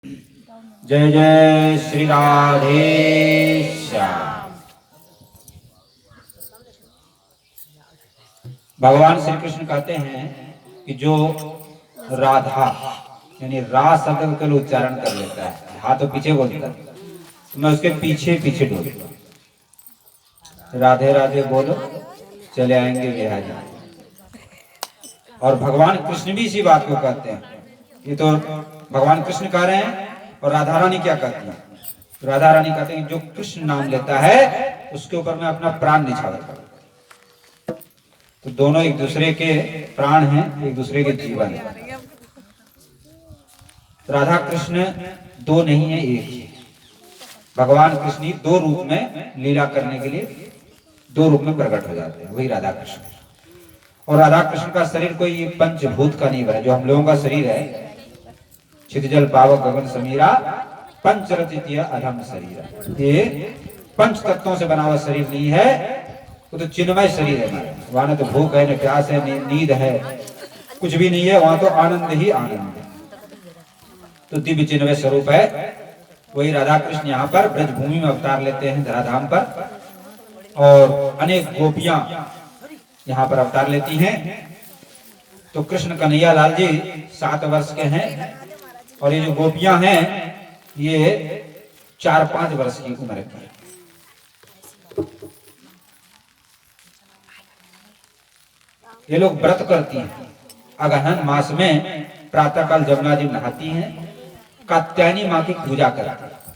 जय जय श्री राधे श्याम। भगवान श्री कृष्ण कहते हैं कि जो राधा यानी रा शब्द का उच्चारण कर लेता है, हाँ तो पीछे बोलता है, तो मैं उसके पीछे पीछे डोलता हूं। राधे राधे बोलो चले आएंगे बिहारी। और भगवान कृष्ण भी इसी बात को कहते हैं। ये तो भगवान कृष्ण कह रहे हैं और राधा रानी क्या कहती है? राधा रानी कहते हैं जो कृष्ण नाम लेता है उसके ऊपर मैं अपना प्राण निछावता हूं। तो दोनों एक दूसरे के प्राण हैं, एक दूसरे के जीवन है। राधा कृष्ण दो नहीं है, एक ही। भगवान कृष्ण ही दो रूप में लीला करने के लिए दो रूप में प्रकट हो जाते हैं, वही राधा कृष्ण। और राधा कृष्ण का शरीर कोई पंचभूत का नहीं बना, जो हम लोगों का शरीर है क्षितिजल पावक गगन समीरा पंचरतिय अधम शरीर, ये पंच तत्वों से बना हुआ शरीर नहीं है, वो तो चिन्मय शरीर है हमारा। वहां न तो भूख है, न प्यास है, न नींद है, कुछ भी नहीं है, वहां तो आनंद ही आनंद है। तो दिव्य चिन्मय स्वरूप है। वही राधा कृष्ण यहाँ पर ब्रजभूमि में अवतार लेते हैं धराधाम पर, और अनेक गोपियां यहाँ पर अवतार लेती हैं। तो कृष्ण कन्हैया लाल जी 7 वर्ष के हैं और ये जो गोपियां हैं ये 4-5 वर्ष की उम्र की। ये लोग व्रत करती हैं। अगहन मास में प्रातःकाल जमुना जी नहाती हैं, कात्यायनी माँ की पूजा करती हैं।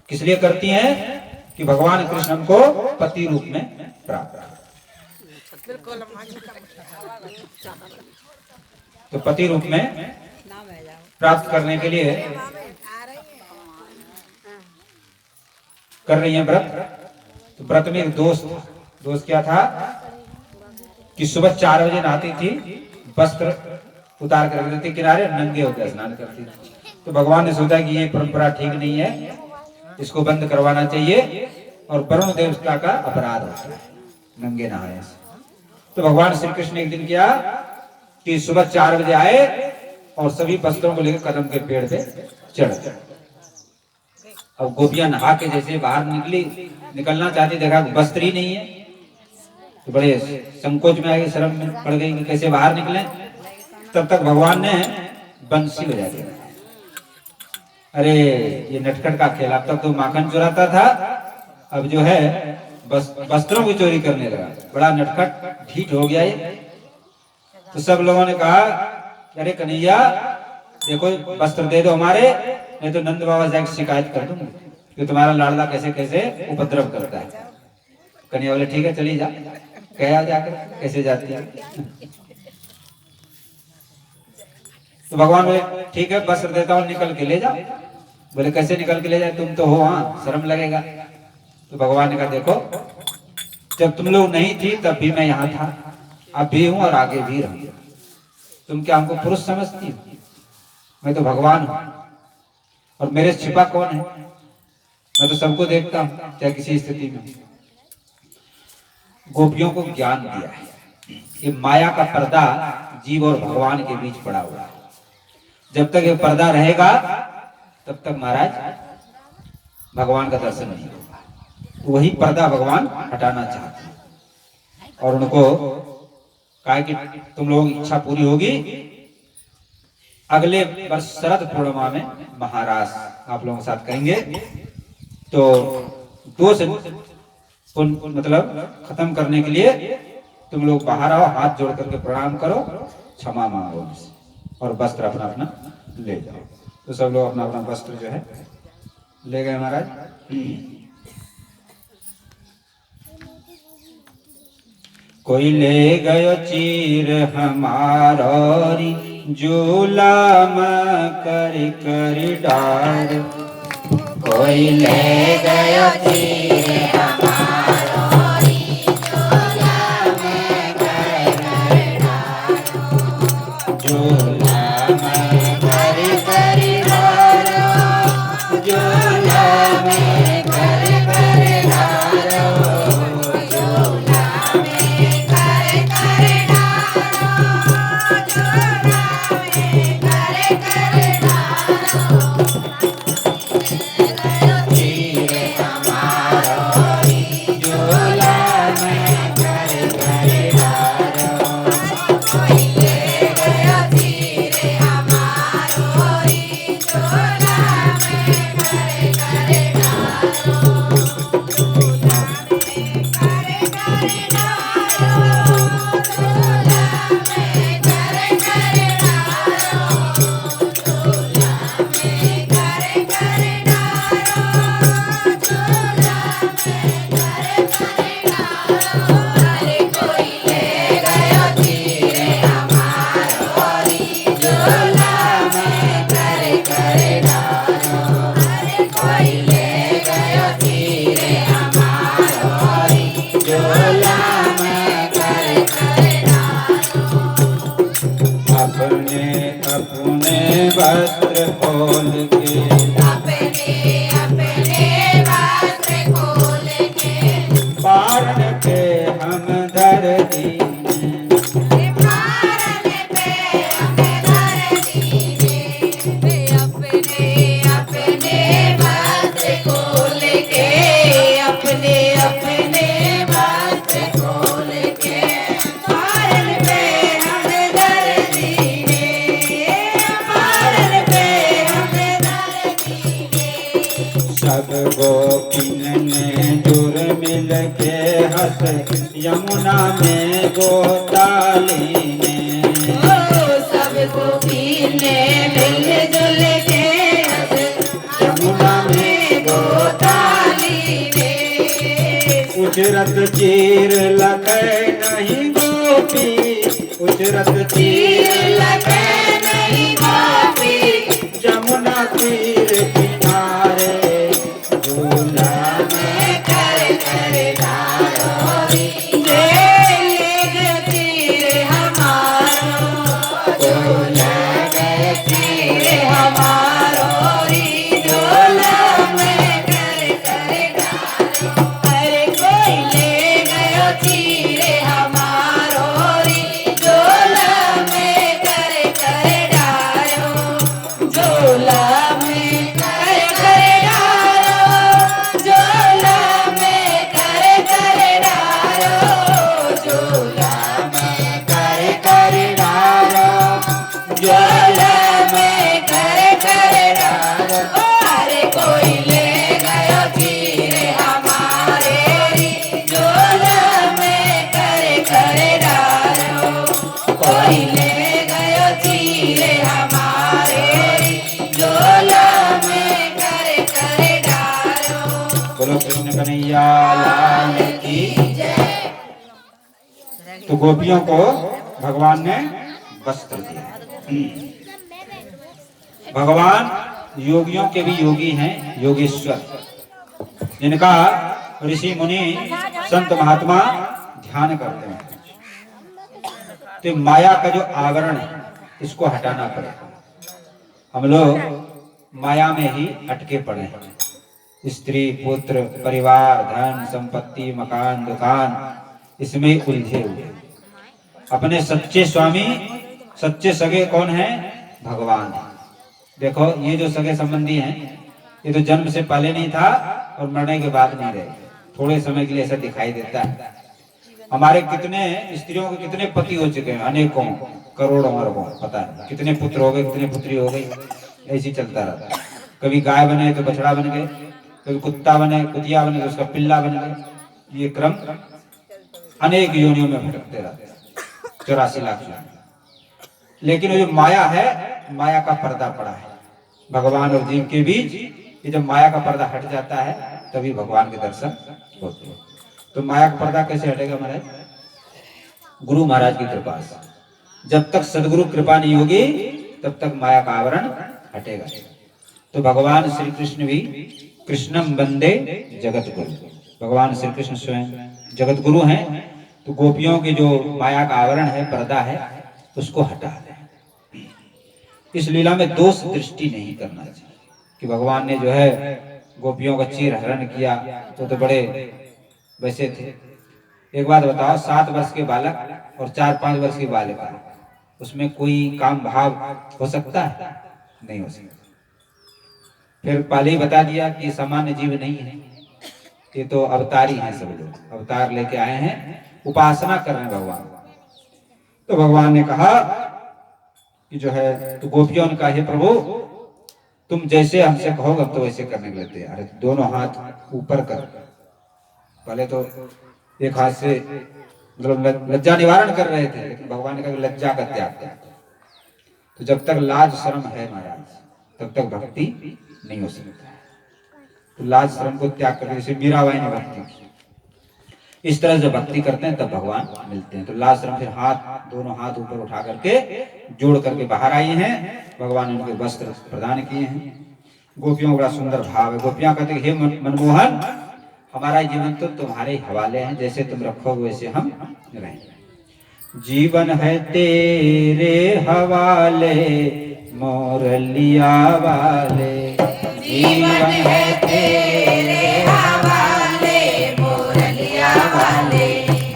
किस लिए करती हैं? कि भगवान कृष्ण हमको पति रूप में प्राप्त है। तो पति रूप में प्राप्त करने के लिए कर रही हैं व्रत। तो व्रत में एक दोस्त क्या था कि सुबह 4 बजे नहाती थी, वस्त्र उतार कर रख देती किनारे, नंगे होकर स्नान करती थी। तो भगवान ने सोचा कि ये परंपरा ठीक नहीं है, इसको बंद करवाना चाहिए, और वरुण देवता का अपराध होता है नंगे नहाने से। तो भगवान श्री कृष्ण ने एक दिन किया कि सुबह 4 बजे आए और सभी वस्त्रों को लेकर कदम के पेड़ पे चढ़ गए। अब गोपियां नहा के जैसे बाहर निकलना चाहती, देखा वस्त्र ही नहीं है, तो बड़े संकोच में आ गई, शर्म में पड़ गई कि कैसे बाहर निकले। तब तक भगवान ने बंसी बजा दिया। अरे ये नटखट का खेल, अब तक तो माखन चुराता था, अब जो है वस्त्रों की चोरी करने लगा। बड़ा नटखट ढीठ हो गया ये। तो सब लोगों ने कहा अरे कन्हैया देखो वस्त्र दे दो हमारे, नहीं तो नंद बाबा जाकर शिकायत कर दूंगा कि तुम्हारा लाडला कैसे कैसे उपद्रव करता है। कन्हैया बोले ठीक है चली जा। कहा जाकर कैसे जाती है? तो भगवान बोले ठीक है वस्त्र देता हूँ, निकल के ले जाओ। बोले कैसे निकल के ले जाए, तुम तो हो वहां, शर्म लगेगा। तो भगवान ने कहा देखो जब तुम लोग नहीं थी तब भी मैं यहाँ था, अब भी हूं और आगे भी रहूंगा। तुम क्या हमको पुरुष समझती हो? मैं तो भगवान हूं, और मेरे छिपा कौन है? मैं तो सबको देखता हूं चाहे किसी स्थिति में। गोपियों को ज्ञान दिया है। ये माया का पर्दा जीव और भगवान के बीच पड़ा हुआ है। जब तक ये पर्दा रहेगा तब तक महाराज भगवान का दर्शन नहीं होगा। वही पर्दा भगवान हटाना चाहते हैं, और उनको कहा कि तुम लोगों की इच्छा पूरी होगी, अगले वर्ष शरद पूर्णिमा में महारास आप लोगों के साथ करेंगे। तो दोष मतलब खत्म करने के लिए तुम लोग बाहर आओ, हाथ जोड़ करके प्रणाम करो, क्षमा मांगो और वस्त्र अपना अपना ले जाओ। तो सब लोग अपना अपना वस्त्र जो है ले गए महाराज। कोई ले गयो चीर हमारी जुलाम करी करी डार, कोई ले गयो चीर हमारी जुलाम करी करी डार, जुलाम करी करी डार, जुलाम करी करी डार, खोल के, अपने अपने वस्त्र खोल के, पारण पे हम धर दीने, पारण पे हमें धर दीने। अपने अपने वस्त्र खोल के, अपने अपने वस्त्र खोल के, पारण पे हमें धर दीने, पारण पे हमें धर दीने। सब गोपिन ने जुर मिल के हंस यमुना में गोता लीने, सब गोपी ने मिलजुल के हंस यमुना में गोता लीने। उजरत चीर लगे नहीं गोपी, उजरत चीर लगे नहीं गोपी, यमुना तीर किनारे, झूला मैं कर कर डारोरी, ले तीर हमारो, लगे तीर हमारो री, झोला में कर कर डारो। अरे कोई ले गयो तीर हमारो री, झोला में कर कर डारो, झोला में कर कर डारो, झोला में कर कर डारो, झोला में कर कर डारो, झोला में कर कर डारो। अरे कोई ले गयो तीर हमारे री, झोला में कर कर डारो, कोई ले गयो तीर हमारे री, झोला में कर कर डारो। बोलो कृष्ण कन्हैया लाल की। तो गोपियों को भगवान ने वस्त्र दिया। भगवान योगियों के भी योगी हैं, योगेश्वर, जिनका ऋषि मुनि संत महात्मा ध्यान करते हैं। तो माया का जो आवरण है इसको हटाना पड़ेगा। हम लोग माया में ही अटके पड़े हैं। स्त्री पुत्र परिवार धन संपत्ति मकान दुकान इसमें उलझे हुए। अपने सच्चे स्वामी सच्चे सगे कौन है? भगवान। देखो ये जो सगे संबंधी हैं ये तो जन्म से पहले नहीं था और मरने के बाद नहीं रहे, थोड़े समय के लिए ऐसा दिखाई देता है। हमारे कितने स्त्रियों के कितने पति हो चुके हैं, अनेकों करोड़ों अरबों, पता नहीं कितने पुत्र हो गए कितने पुत्री हो गई, ऐसे ही चलता रहता। कभी गाय बने तो बछड़ा बन गए, कभी कुत्ता बने कुतिया बने तो उसका पिल्ला बन गए। ये क्रम अनेक योनियों में भटकते रहते, 84 लाख योनि। लेकिन जो माया है, माया का पर्दा पड़ा है भगवान और जीव के बीच। ये जब माया का पर्दा हट जाता है तभी भगवान के दर्शन होते हैं। तो माया का पर्दा कैसे हटेगा महाराज? गुरु महाराज की कृपा से। जब तक सदगुरु कृपा नहीं होगी तब तक माया का आवरण हटेगा। तो भगवान श्री कृष्ण भी कृष्णम वंदे जगत गुरु, भगवान श्री कृष्ण स्वयं जगत गुरु हैं। तो गोपियों के जो माया का आवरण है, पर्दा है, उसको हटा दें। इस लीला में दोष दृष्टि नहीं करना चाहिए कि भगवान ने जो है गोपियों का चीर हरण किया तो बड़े वैसे थे। एक बात बताओ, 7 वर्ष के बालक और 4-5 वर्ष की बालिका, उसमें कोई काम भाव हो सकता है? नहीं हो सकता। फिर पहले ही बता दिया कि सामान्य जीव नहीं है, ये तो अवतारी हैं, सब लोग अवतार लेके आए हैं, उपासना कर रहे हैं भगवान। तो भगवान ने कहा कि जो है, तो गोपियों ने कहा हे प्रभु तुम जैसे हमसे कहोगे हम तो वैसे करने के लिए तैयार है। दोनों हाथ ऊपर कर। पहले तो एक हाथ से मतलब लज्जा निवारण कर रहे थे, लेकिन भगवान ने कहा लज्जा का त्याग कर। तो जब तक लाज शर्म है महाराज तब तक भक्ति नहीं हो सकता है। तो लाज शर्म को त्याग करके, जैसे मीराबाई ने भक्ति की, इस तरह से भक्ति करते हैं तब भगवान मिलते हैं। तो लाज शर्म फिर हाथ, दोनों हाथ ऊपर उठा करके जोड़ करके बाहर आई हैं। भगवान ने उनके वस्त्र प्रदान किए हैं। गोपियों का बड़ा सुंदर भाव है। गोपियां कहते हैं हे मनमोहन, हमारा जीवन तो तुम्हारे हवाले है, जैसे तुम रखोगे वैसे हम रहेंगे। जीवन है तेरे हवाले मोरलिया वाले। जीवन है तेरे हवाले मोरलिया वाले।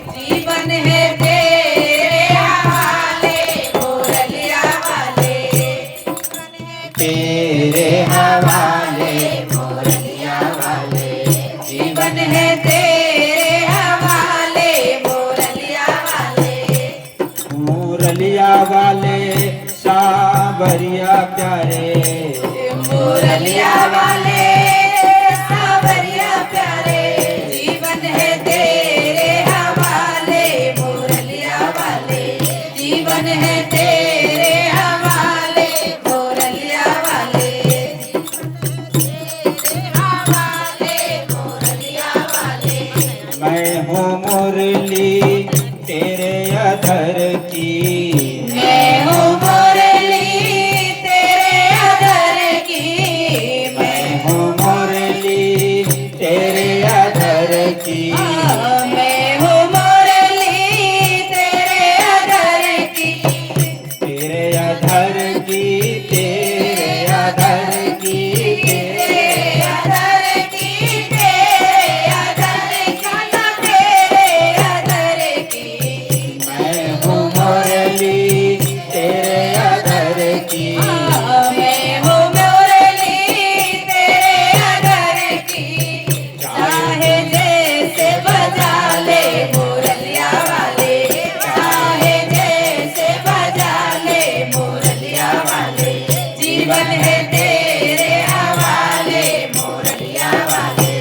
जीवन है तेरे हवाले मोरलिया वाले। तेरे हवाले मोरलिया वाले। जीवन है तेरे हवाले मोरलिया वाले। मोरलिया वाले सावरिया प्यारे। मोरलिया वाले सावरिया प्यारे। जीवन है तेरे हवाले मोरलिया वाले। जीवन है तेरे हवाले मोरलिया वाले। तेरे हवाले मोरलिया वाले। मैं हूँ मुरली तेरे अधर की। मैं हूँ मुरली तेरे अधर की। मैं हूँ मुरली तेरे अधर की। मैं हूँ मुरली तेरे अधर की। तेरे अधर की। तेरे अधर की। तेरे अधर की। तेरे अधर की। मैं हूँ मुरली तेरे अधर की। मैं हूँ मुरली तेरे अधर की। चाहे जैसे बजा ले मुरलिया वाले। चाहे जैसे बजा ले मुरलिया वाले। जीवन है तेरे हवाले मुरलिया वाले।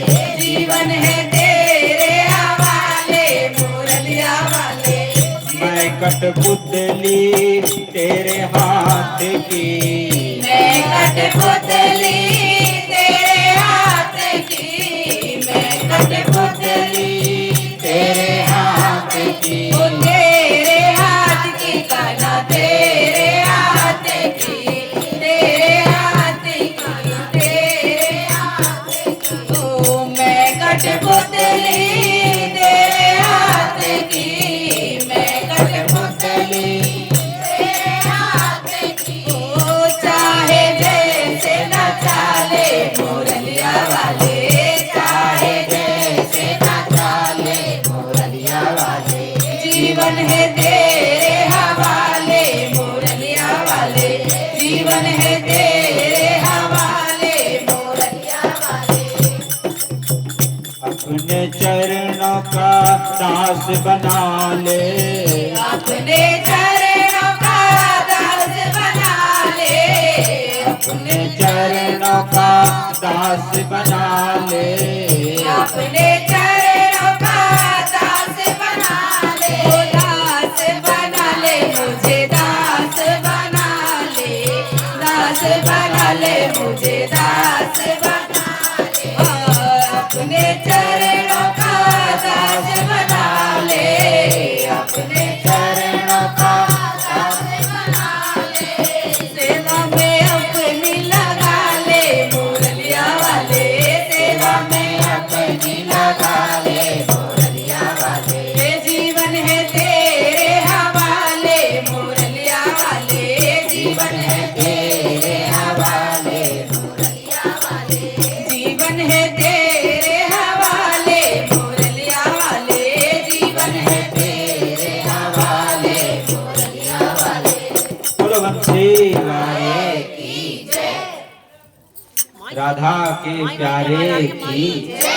जीवन है तेरे हवाले मुरलिया वाले। मैं कठपुतली तेरे हाथ की। मैं कठपुतली तेरे हाथ की। मैं कठपुतली तेरे हाथ की। ओ तेरे हाथ की काना तेरे हाथ की। तेरे हाथ की तेरे हाथ की। ओ मैं कठपुतली तेरे हाथ की। मैं कठपुतली तेरे हाथ की। ओ चाहे जैसे नचा ले मुरलिया वाले। चाहे जैसे नचा ले मुरलिया वाले। जीवन है तेरे हवाले मुरलिया वाले। जीवन है तेरे हवाले मुरलिया वाले। अपने चरणों का दास बना ले। अपने चरणों का दास बना ले। अपने चरणों का दास बना ले। अपने चरणों का दास बना ले। ओ दास बना ले मुझे दास बना ले। दास बना ले मुझे दास बना ले। अपने चरणों का दास बना ले। अपने चरणों का दास बना ले। सेवा में अपनी लगा ले मुरलिया वाले। सेवा में अपनी लगा ले मुरलिया वाले। ये जीवन है तेरे हवाले मुरलिया वाले। जीवन है तेरे हवाले मुरलिया वाले। जीवन है तेरे हवाले मुरलिया वाले। जीवन है तेरे हवाले मुरलिया वाले। बोलो बंसी वाले की जय। राधा के प्यारे की। जय।